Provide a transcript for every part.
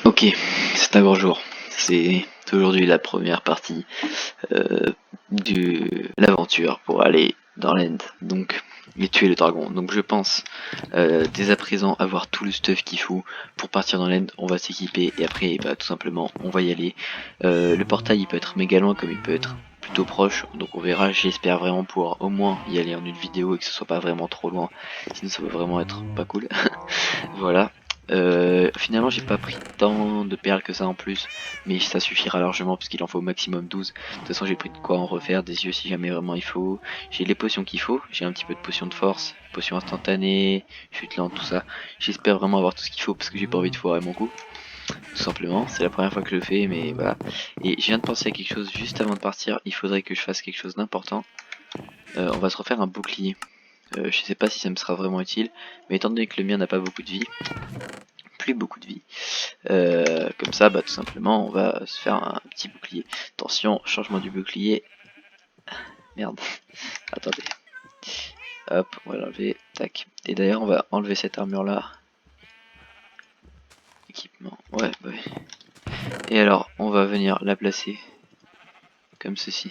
Ok, c'est un grand jour. C'est aujourd'hui la première partie de l'aventure pour aller dans l'end, donc et tuer le dragon. Donc je pense dès à présent avoir tout le stuff qu'il faut pour partir dans l'end. On va s'équiper et après bah, tout simplement on va y aller. Le portail il peut être méga loin comme il peut être plutôt proche, donc on verra. J'espère vraiment pouvoir au moins y aller en une vidéo et que ce soit pas vraiment trop loin, sinon ça va vraiment être pas cool. Voilà. Finalement j'ai pas pris tant de perles que ça en plus, mais ça suffira largement puisqu'il en faut au maximum 12. De toute façon j'ai pris de quoi en refaire des yeux si jamais vraiment il faut. J'ai les potions qu'il faut, j'ai un petit peu de potions de force, potions instantanées, chute lente, tout ça. J'espère vraiment avoir tout ce qu'il faut parce que j'ai pas envie de foirer mon coup. Tout simplement, c'est la première fois que je le fais, mais voilà. Et je viens de penser à quelque chose juste avant de partir, il faudrait que je fasse quelque chose d'important. On va se refaire un bouclier. Je sais pas si ça me sera vraiment utile, mais étant donné que le mien n'a pas beaucoup de vie, plus beaucoup de vie, comme ça, bah tout simplement, on va se faire un petit bouclier. Attention, changement du bouclier. Merde, attendez. Hop, on va l'enlever, tac. Et d'ailleurs, on va enlever cette armure là. Équipement, ouais, bah oui. Et alors, on va venir la placer comme ceci,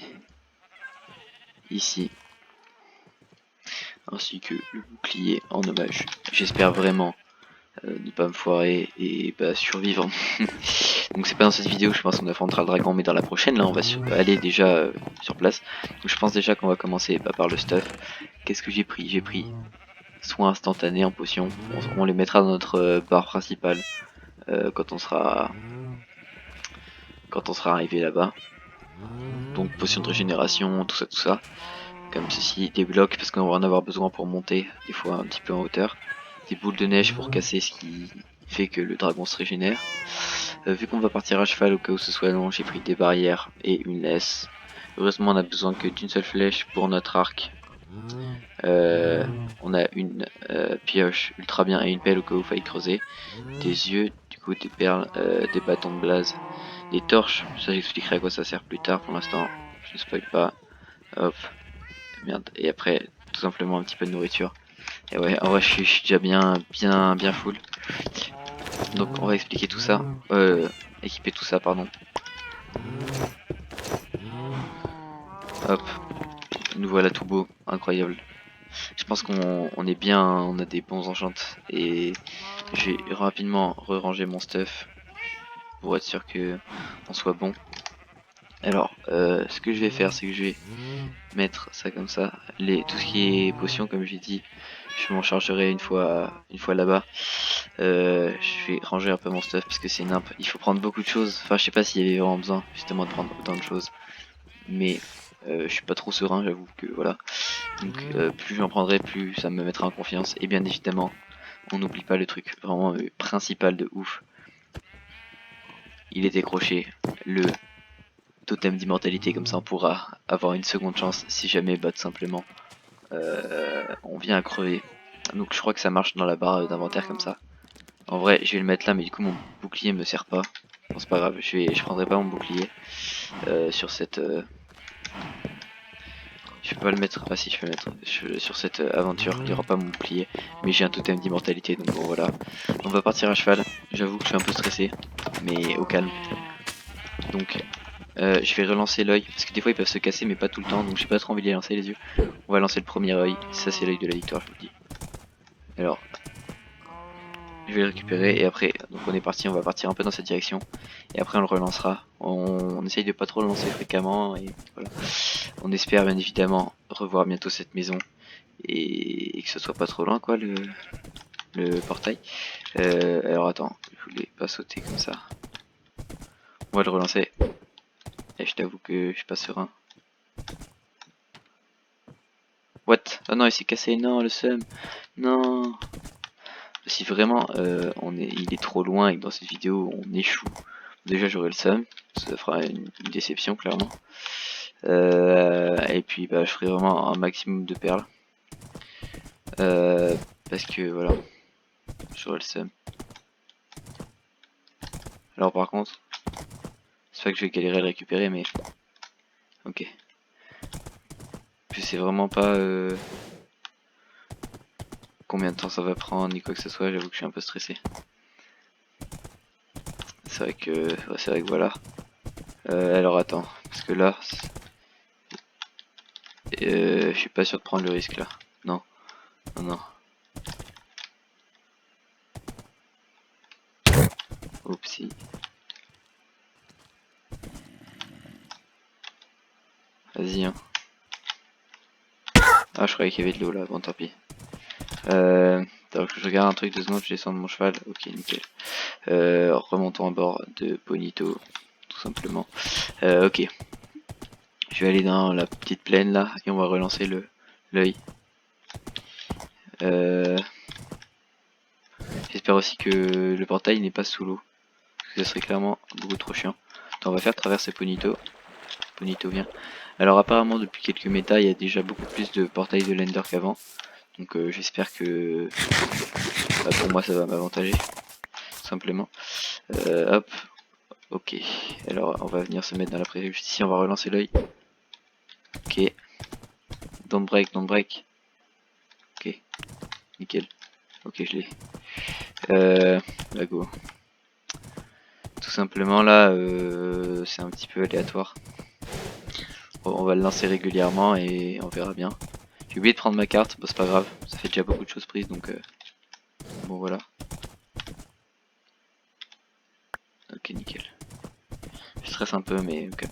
ici, ainsi que le bouclier en hommage. J'espère vraiment ne pas me foirer et bah, survivre. Donc c'est pas dans cette vidéo, je pense qu'on affrontera le dragon, mais dans la prochaine, là on va aller déjà sur place. Donc je pense déjà qu'on va commencer bah, par le stuff. Qu'est-ce que j'ai pris? J'ai pris soins instantanés en potion. On les mettra dans notre barre principale quand on sera arrivé là-bas. Donc potion de régénération, tout ça. Comme ceci, des blocs parce qu'on va en avoir besoin pour monter, des fois un petit peu en hauteur. Des boules de neige pour casser ce qui fait que le dragon se régénère. Vu qu'on va partir à cheval au cas où ce soit long, j'ai pris des barrières et une laisse. Heureusement on a besoin que d'une seule flèche pour notre arc. On a une pioche ultra bien et une pelle au cas où il faille creuser. Des yeux, du coup des perles, des bâtons de blaze, des torches, ça j'expliquerai à quoi ça sert plus tard, pour l'instant je ne spoil pas. Hop, merde, et après tout simplement un petit peu de nourriture. Et ouais, en vrai je suis déjà bien full. Donc on va expliquer tout ça, équiper tout ça pardon. Hop, nous voilà tout beau, incroyable. Je pense qu'on est bien, on a des bons enchantes et je vais rapidement re-ranger mon stuff pour être sûr que on soit bon. Alors, ce que je vais faire, c'est que je vais mettre ça comme ça. Tout ce qui est potion, comme j'ai dit, je m'en chargerai une fois là-bas. Je vais ranger un peu mon stuff parce que c'est nimp. Il faut prendre beaucoup de choses. Enfin, je sais pas s'il y avait vraiment besoin justement de prendre autant de choses, mais je suis pas trop serein, j'avoue que voilà. Donc, plus j'en prendrai, plus ça me mettra en confiance. Et bien évidemment, on n'oublie pas le truc vraiment principal de ouf. Il est décroché, le totem d'immortalité, comme ça on pourra avoir une seconde chance si jamais bah tout simplement on vient à crever. Donc je crois que ça marche dans la barre d'inventaire comme ça. En vrai je vais le mettre là, mais du coup mon bouclier me sert pas. Bon c'est pas grave, je prendrai pas mon bouclier sur cette je peux pas le mettre, ah si je peux le mettre sur cette aventure, il y aura pas mon bouclier, mais j'ai un totem d'immortalité, donc bon voilà. On va partir à cheval, j'avoue que je suis un peu stressé, mais au calme. Donc je vais relancer l'œil, parce que des fois ils peuvent se casser mais pas tout le temps, donc j'ai pas trop envie de les lancer les yeux. On va lancer le premier œil, ça c'est l'œil de la victoire, je vous le dis. Alors, je vais le récupérer et après, donc on est parti, on va partir un peu dans cette direction. Et après on le relancera. On essaye de pas trop le lancer fréquemment et voilà. On espère bien évidemment revoir bientôt cette maison et que ce soit pas trop loin quoi le portail. Alors attends, je voulais pas sauter comme ça. On va le relancer. Et je t'avoue que je suis pas serein. What? Oh non, il s'est cassé, non, le seum. Non. Si vraiment il est trop loin et que dans cette vidéo on échoue, déjà j'aurai le seum, ça fera une déception clairement. Et puis bah je ferai vraiment un maximum de perles. Parce que voilà, j'aurai le seum. Alors par contre, c'est pas que je vais galérer à le récupérer mais... Ok. Je sais vraiment pas combien de temps ça va prendre ni quoi que ce soit, j'avoue que je suis un peu stressé. c'est vrai que voilà. Alors attends, parce que là, je suis pas sûr de prendre le risque là. Non, non, non. Oupsie. Vas-y hein. Ah je croyais qu'il y avait de l'eau là, bon tant pis. Donc je regarde un truc 2 secondes, je descends de mon cheval, ok nickel. Remontons à bord de Bonito, tout simplement. Ok. Je vais aller dans la petite plaine là et on va relancer l'œil. J'espère aussi que le portail n'est pas sous l'eau. Parce que ça serait clairement beaucoup trop chiant. Attends, on va faire traverser Bonito. Bonito vient. Alors apparemment depuis quelques méta il y a déjà beaucoup plus de portails de Lender qu'avant. Donc j'espère que pour moi ça va m'avantager. Tout simplement. Hop. Ok. Alors on va venir se mettre dans la prairie juste ici, on va relancer l'œil. Ok. Don't break, don't break. Ok. Nickel. Ok je l'ai. Là go. Tout simplement là c'est un petit peu aléatoire. On va le lancer régulièrement et on verra bien. J'ai oublié de prendre ma carte, bon c'est pas grave, ça fait déjà beaucoup de choses prises donc bon voilà. Ok nickel. Je stresse un peu mais ok.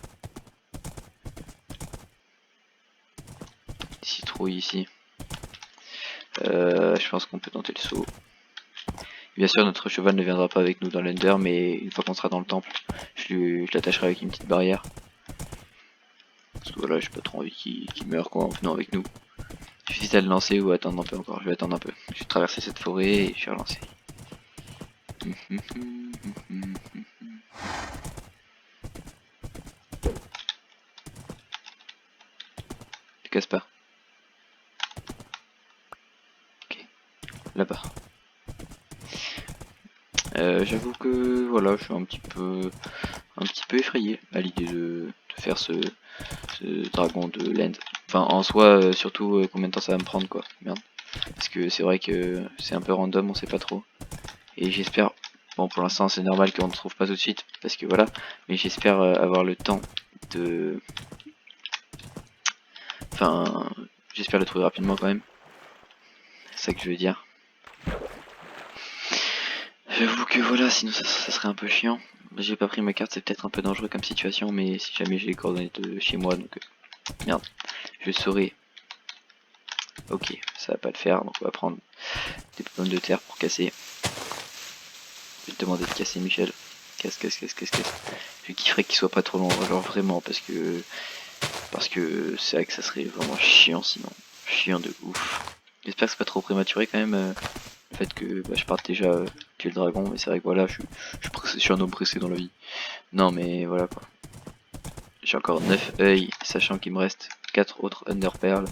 Citrouille ici. Je pense qu'on peut tenter le saut. Bien sûr notre cheval ne viendra pas avec nous dans l'Ender mais une fois qu'on sera dans le temple, je l'attacherai avec une petite barrière. Parce que voilà j'ai pas trop envie qu'il meure quoi en venant avec nous. Il suffit à le lancer ou attendre un peu encore, je vais attendre un peu. Je vais traverser cette forêt et je vais relancer. Tu casses pas. Ok, là-bas. J'avoue que voilà, je suis un petit peu effrayé à l'idée de faire ce dragon de land. Enfin en soi surtout combien de temps ça va me prendre quoi. Merde. Parce que c'est vrai que c'est un peu random, on sait pas trop. Et j'espère, bon pour l'instant c'est normal qu'on ne trouve pas tout de suite, parce que voilà, mais j'espère avoir le temps de... Enfin, j'espère le trouver rapidement quand même. C'est ça que je veux dire. J'avoue que voilà, sinon ça serait un peu chiant. J'ai pas pris ma carte, c'est peut-être un peu dangereux comme situation, mais si jamais j'ai les coordonnées de chez moi, donc merde, je saurai. Ok, ça va pas le faire, donc on va prendre des pommes de terre pour casser. Je vais te demander de casser Michel. Casse, casse, casse, casse, casse. Je kifferais qu'il soit pas trop long, genre vraiment, parce que c'est vrai que ça serait vraiment chiant sinon. Chiant de ouf. J'espère que c'est pas trop prématuré quand même. Le fait que bah, je parte déjà tuer le dragon, mais c'est vrai que voilà, je suis un homme pressé dans la vie. Non mais voilà quoi. J'ai encore 9 œils, sachant qu'il me reste 4 autres Under Pearl.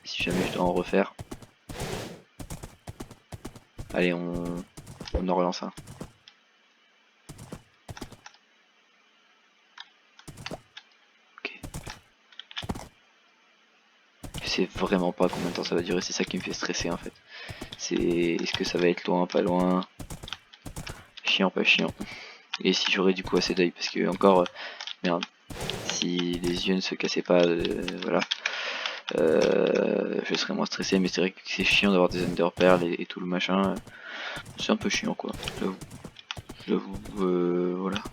Si jamais je dois en refaire. Allez, on en relance un. Ok. Je sais vraiment pas combien de temps ça va durer, c'est ça qui me fait stresser en fait. C'est est-ce que ça va être loin, pas loin. Chiant, pas chiant. Et si j'aurais du coup assez d'œil, parce que encore, merde, si les yeux ne se cassaient pas, voilà, je serais moins stressé, mais c'est vrai que c'est chiant d'avoir des Ender Pearl et tout le machin, c'est un peu chiant quoi, j'avoue, voilà.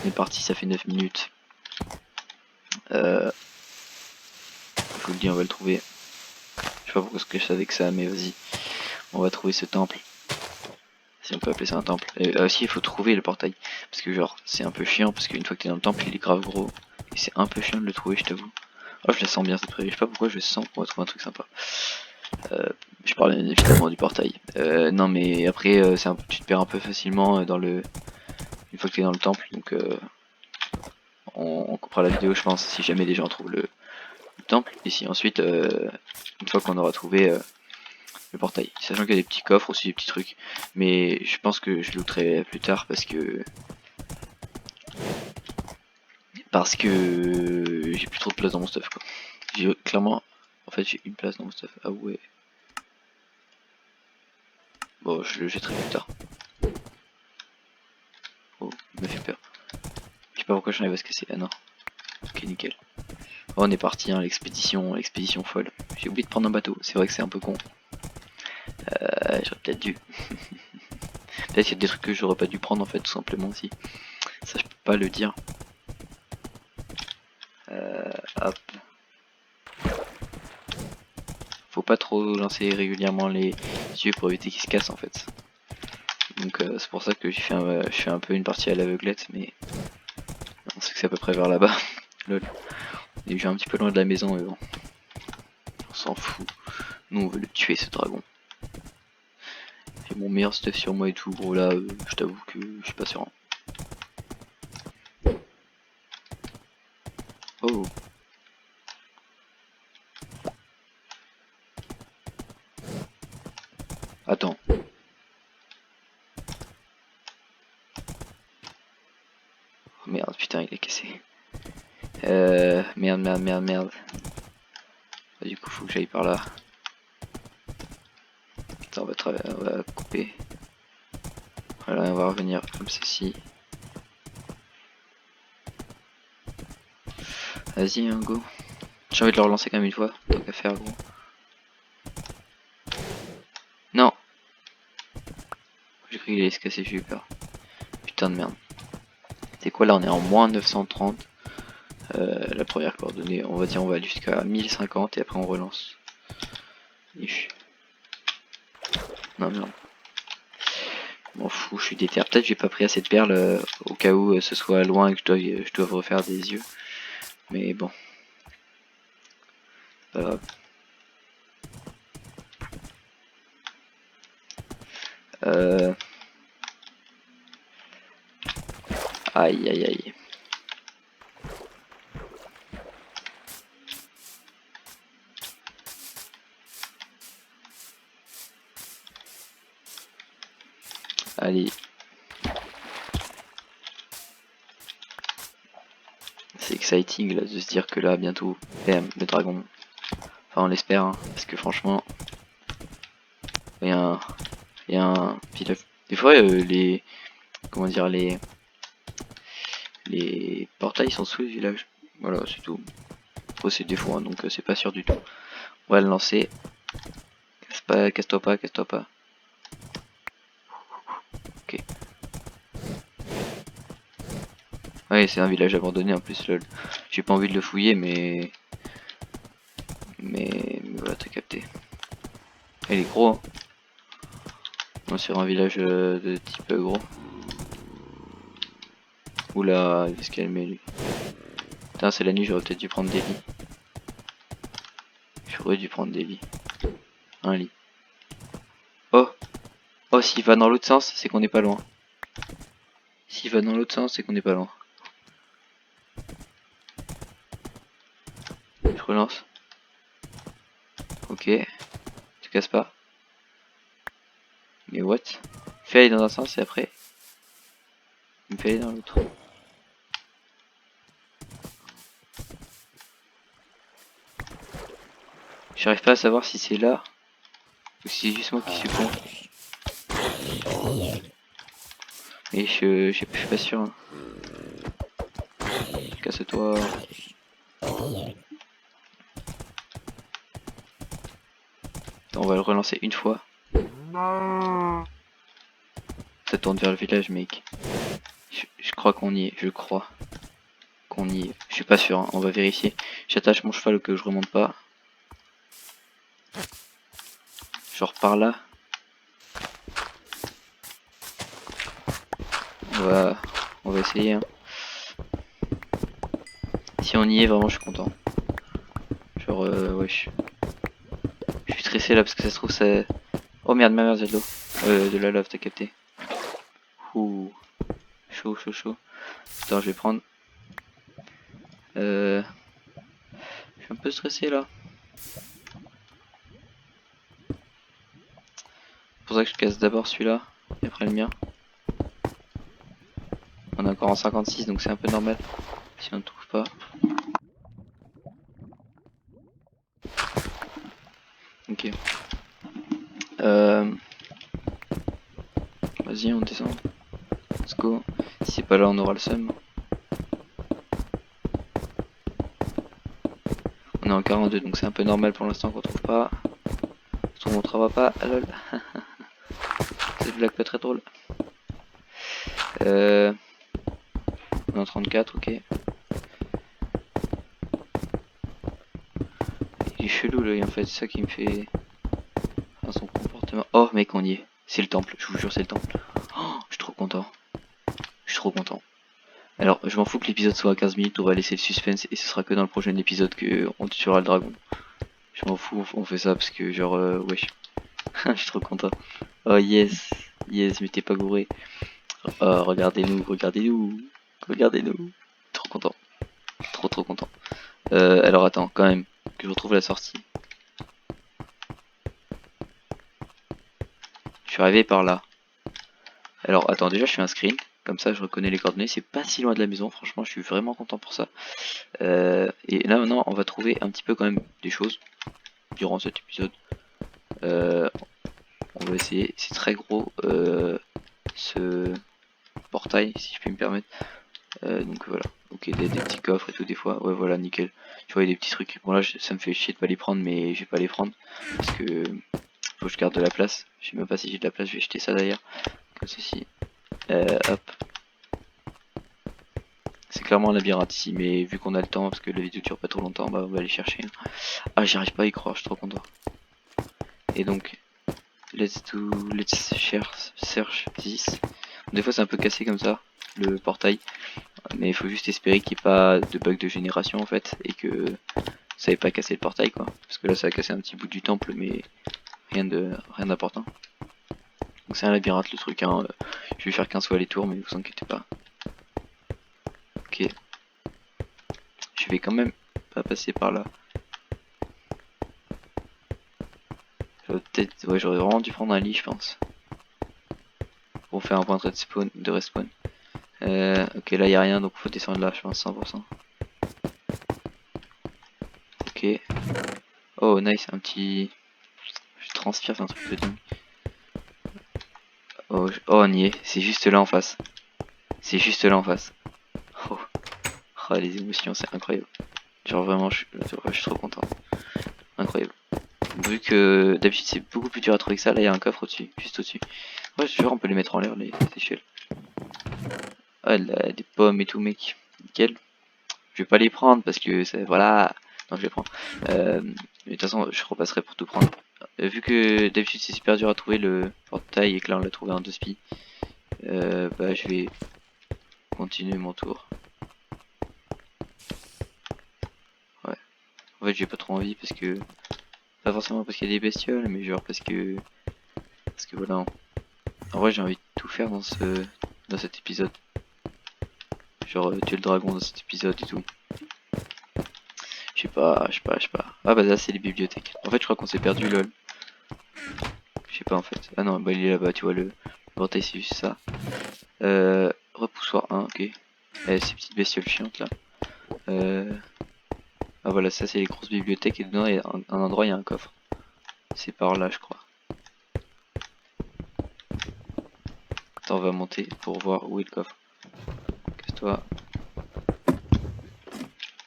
On est parti, ça fait 9 minutes, je vous le dis, on va le trouver, je sais pas pourquoi je savais que ça, mais vas-y, on va trouver ce temple. Si on peut appeler ça un temple. Et aussi il faut trouver le portail. Parce que genre c'est un peu chiant parce qu'une fois que t'es dans le temple il est grave gros. Et c'est un peu chiant de le trouver je t'avoue. Oh je la sens bien cette prairie, je sais pas pourquoi je sens qu'on va trouver un truc sympa. Je parle évidemment du portail. Non mais après tu te perds un peu facilement dans le. Une fois que t'es dans le temple, donc on coupera la vidéo je pense si jamais les gens trouvent le temple. Et si ensuite une fois qu'on aura trouvé le portail. Sachant qu'il y a des petits coffres aussi, des petits trucs. Mais je pense que je looterai plus tard parce que j'ai plus trop de place dans mon stuff quoi. J'ai clairement en fait j'ai une place dans mon stuff. Ah ouais. Bon je le jetterai plus tard. pourquoi j'en avais à se casser. Ah non. Ok, nickel. Oh, on est parti, hein, l'expédition folle. J'ai oublié de prendre un bateau, c'est vrai que c'est un peu con. J'aurais peut-être dû. Peut-être qu'il y a des trucs que j'aurais pas dû prendre en fait, tout simplement aussi. Ça, je peux pas le dire. Hop. Faut pas trop lancer régulièrement les yeux pour éviter qu'ils se cassent en fait. Donc c'est pour ça que je fais un peu une partie à l'aveuglette, mais on sait que c'est à peu près vers là-bas. Lol. Et je suis un petit peu loin de la maison, mais bon. On s'en fout. Nous on veut le tuer ce dragon. J'ai mon meilleur stuff sur moi et tout, gros là, je t'avoue que je suis pas sûr. Oh. Attends. Oh, merde, putain, il est cassé. Merde. Du coup, faut que j'aille par là. Attends, on va couper. Voilà, on va revenir comme ceci. Vas-y, hein, go. J'ai envie de le relancer quand même une fois, tant qu'à faire, gros. Non. J'ai cru qu'il allait se casser, j'ai eu peur. Putain de merde. C'est quoi là, on est en moins 930. La première coordonnée, on va dire on va aller jusqu'à 1050 et après on relance. Non merde. M'en fous, je suis déter. Peut-être j'ai pas pris assez de perles au cas où ce soit loin et que je dois refaire des yeux. Mais bon. Pas grave. Aïe. Allez. C'est exciting là de se dire que là bientôt, bam, le dragon. Enfin on l'espère, hein, parce que franchement, il y a un pilote. Des fois les, comment dire, les portails sont sous le village. Voilà, c'est tout. Après c'est des fois, hein, donc c'est pas sûr du tout. On va le lancer. Casse-toi pas. Ok. Ouais, c'est un village abandonné en plus, lol. J'ai pas envie de le fouiller, mais voilà, t'as capté. Il est gros, hein. On est sur un village de type gros. Oula, il va se calmer lui. Putain, c'est la nuit, j'aurais peut-être dû prendre des lits. J'aurais dû prendre des lits. Un lit. Oh, s'il va dans l'autre sens, c'est qu'on n'est pas loin. S'il va dans l'autre sens, c'est qu'on n'est pas loin. Je relance. Ok. Tu casses pas. Mais what? Fais aller dans un sens et après. Il me fait aller dans l'autre. J'arrive pas à savoir si c'est là. Ou si c'est juste moi qui suis con. Et je suis pas sûr. Hein. Casse-toi. On va le relancer une fois. Ça tourne vers le village, mec. Je crois qu'on y est. Je crois qu'on y est. Je suis pas sûr. Hein. On va vérifier. J'attache mon cheval au cas où je remonte pas. Genre par là. On va essayer. Hein. Si on y est, vraiment, je suis content. Genre, wesh. Je suis stressé là parce que ça se trouve, c'est. Oh merde, il y a de l'eau. De la lave, t'as capté. Ouh. Chaud. Attends, je vais prendre. Je suis un peu stressé là. C'est pour ça que je casse d'abord celui-là et après le mien. On est encore en 56 donc c'est un peu normal si on ne trouve pas. Ok. Vas-y, on descend. Let's go. Si c'est pas là, on aura le seum. dans le 42, donc c'est un peu normal pour l'instant qu'on trouve pas. On ne montrera pas, ah lol. Cette blague pas très drôle. On est en 34, ok. Il est chelou là, en fait, c'est ça qui me fait... Enfin, son comportement... Oh mec, on y est. C'est le temple, je vous jure c'est le temple. Oh, je suis trop content. Je suis trop content. Alors, je m'en fous que l'épisode soit à 15 minutes, on va laisser le suspense et ce sera que dans le prochain épisode que on tuera le dragon. Je m'en fous, on fait ça parce que genre, wesh. Je suis trop content. Oh yes, yes, mais t'es pas gouré. Oh, regardez-nous, regardez-nous, regardez-nous. Trop content, trop content. Alors attends, quand même, que je retrouve la sortie. Je suis arrivé par là. Alors attends, déjà je fais un screen, comme ça je reconnais les coordonnées, c'est pas si loin de la maison, franchement je suis vraiment content pour ça. Et là maintenant on va trouver un petit peu quand même des choses durant cet épisode. On va essayer, c'est très gros ce portail si je puis me permettre. Donc voilà, ok, des petits coffres et tout des fois, ouais voilà nickel. Tu vois il y a des petits trucs, bon là ça me fait chier de pas les prendre mais je vais pas les prendre parce que faut que je garde de la place. Je sais même pas si j'ai de la place, je vais jeter ça d'ailleurs, comme ceci. Hop. C'est clairement un labyrinthe ici, mais vu qu'on a le temps, parce que la vidéo dure pas trop longtemps, bah on va aller chercher. Ah j'y arrive pas à y croire, je suis trop content. Et donc, let's search this. Des fois c'est un peu cassé comme ça, le portail. Mais il faut juste espérer qu'il n'y ait pas de bug de génération en fait, et que ça n'ait pas cassé le portail quoi. Parce que là ça a cassé un petit bout du temple, mais rien d'important. Donc c'est un labyrinthe le truc, hein. Je vais faire 15 fois les tours, mais vous inquiétez pas. Ok. Je vais quand même pas passer par là. Peut-être, ouais, j'aurais vraiment dû prendre un lit, je pense. Pour faire un point de respawn. Ok, là y a rien, donc faut descendre là, je pense, 100%. Ok. Oh, nice, un petit... Je transpire, c'est un truc de dingue. Oh, oh, on y est, c'est juste là en face. C'est juste là en face. Oh, oh les émotions, c'est incroyable. Genre vraiment, je suis trop content. Incroyable. Vu que d'habitude c'est beaucoup plus dur à trouver que ça, là il y a un coffre au-dessus, juste au-dessus. Ouais, je jure, on peut les mettre en l'air, les échelles. Ah, là, des pommes et tout, mec. Nickel. Je vais pas les prendre parce que c'est... Voilà. Non, je vais prendre. Mais de toute façon, je repasserai pour tout prendre. Vu que d'habitude c'est super dur à trouver le portail et que là on l'a trouvé en 2 spi, bah je vais continuer mon tour. Ouais. En fait j'ai pas trop envie parce que... Pas forcément parce qu'il y a des bestioles, mais genre parce que... Parce que voilà. En vrai j'ai envie de tout faire dans cet épisode. Genre tuer le dragon dans cet épisode et tout. Je sais pas. Ah bah là c'est les bibliothèques. En fait je crois qu'on s'est perdu lol. Je sais pas en fait. Ah non bah il est là-bas, tu vois le portail c'est juste ça. Repoussoir 1, ok. Ces petites bestioles chiantes là. Ah voilà, ça c'est les grosses bibliothèques et dedans il y a un endroit il y a un coffre. C'est par là je crois. Attends on va monter pour voir où est le coffre. Casse-toi.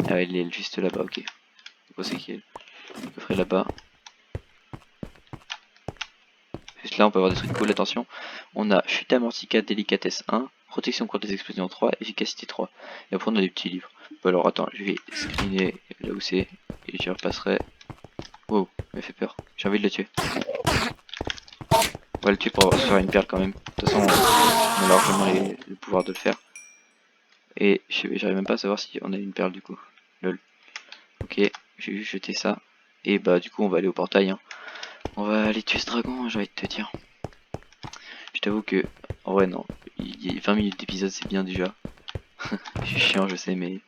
Ah il est juste là-bas, ok. Où c'est qu'il est? Le coffre est là-bas. Juste là on peut avoir des trucs cool, attention. On a chute amortie 4, délicatesse 1, protection contre les explosions 3, efficacité 3. Et après on a des petits livres. Bon, alors attends, je vais screener là où c'est et j'y repasserai. Wow, il m'a fait peur. J'ai envie de le tuer. On va le tuer pour se faire une perle quand même. De toute façon, on a largement le pouvoir de le faire. Et j'arrive même pas à savoir si on a une perle du coup. Lol. Ok, j'ai juste jeté ça. Et bah du coup on va aller au portail. Hein. On va aller tuer ce dragon, j'ai envie de te dire. Je t'avoue que... En vrai non, il y a 20 minutes d'épisode c'est bien déjà. Je suis chiant je sais mais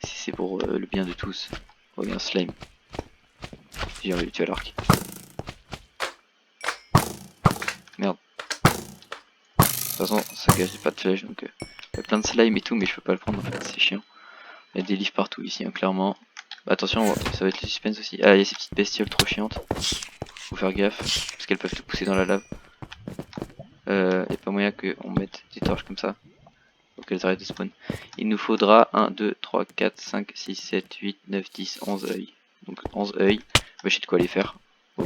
c'est pour le bien de tous. Oh il y a un slime. J'ai envie de tuer à l'arc. Merde. De toute façon ça gâche pas de flèches donc... il y a plein de slime et tout mais je peux pas le prendre en fait, c'est chiant. Il y a des livres partout ici hein, clairement. Attention, ça va être le suspense aussi. Ah il y a ces petites bestioles trop chiantes. Faut faire gaffe, parce qu'elles peuvent te pousser dans la lave. Y a pas moyen qu'on mette des torches comme ça. Pour qu'elles arrêtent de spawn. Il nous faudra 1, 2, 3, 4, 5, 6, 7, 8, 9, 10, 11 œils. Donc 11 œils. Bah, j'ai de quoi les faire. Oh.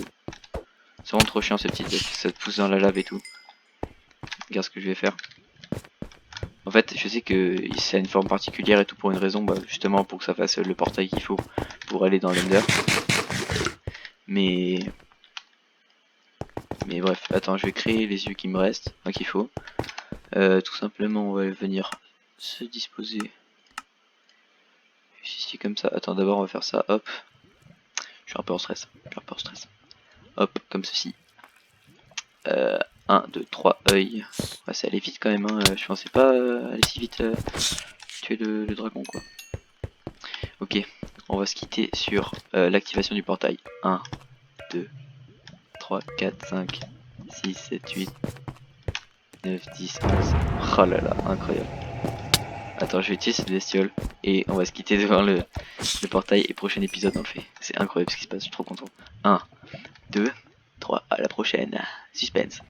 C'est vraiment trop chiant ces petites bêtes, ça te pousse dans la lave et tout. Regarde ce que je vais faire. En fait, je sais que ça a une forme particulière et tout pour une raison, bah, justement pour que ça fasse le portail qu'il faut pour aller dans l'Ender. Mais bref, attends, je vais créer les yeux qui me restent, enfin qu'il faut. Tout simplement, on va venir se disposer ici comme ça. Attends, d'abord on va faire ça, hop. Je suis un peu en stress, Hop, comme ceci. 1, 2, 3 œils. Ouais, ça allait vite quand même, hein. Je pensais pas aller si vite tuer le dragon quoi. Ok, on va se quitter sur l'activation du portail. 1, 2, 3, 4, 5, 6, 7, 8, 9, 10, 11. Oh là là, incroyable. Attends, je vais utiliser cette bestiole et on va se quitter devant le portail et prochain épisode on le fait. C'est incroyable ce qui se passe, je suis trop content. 1, 2, 3, à la prochaine. Suspense.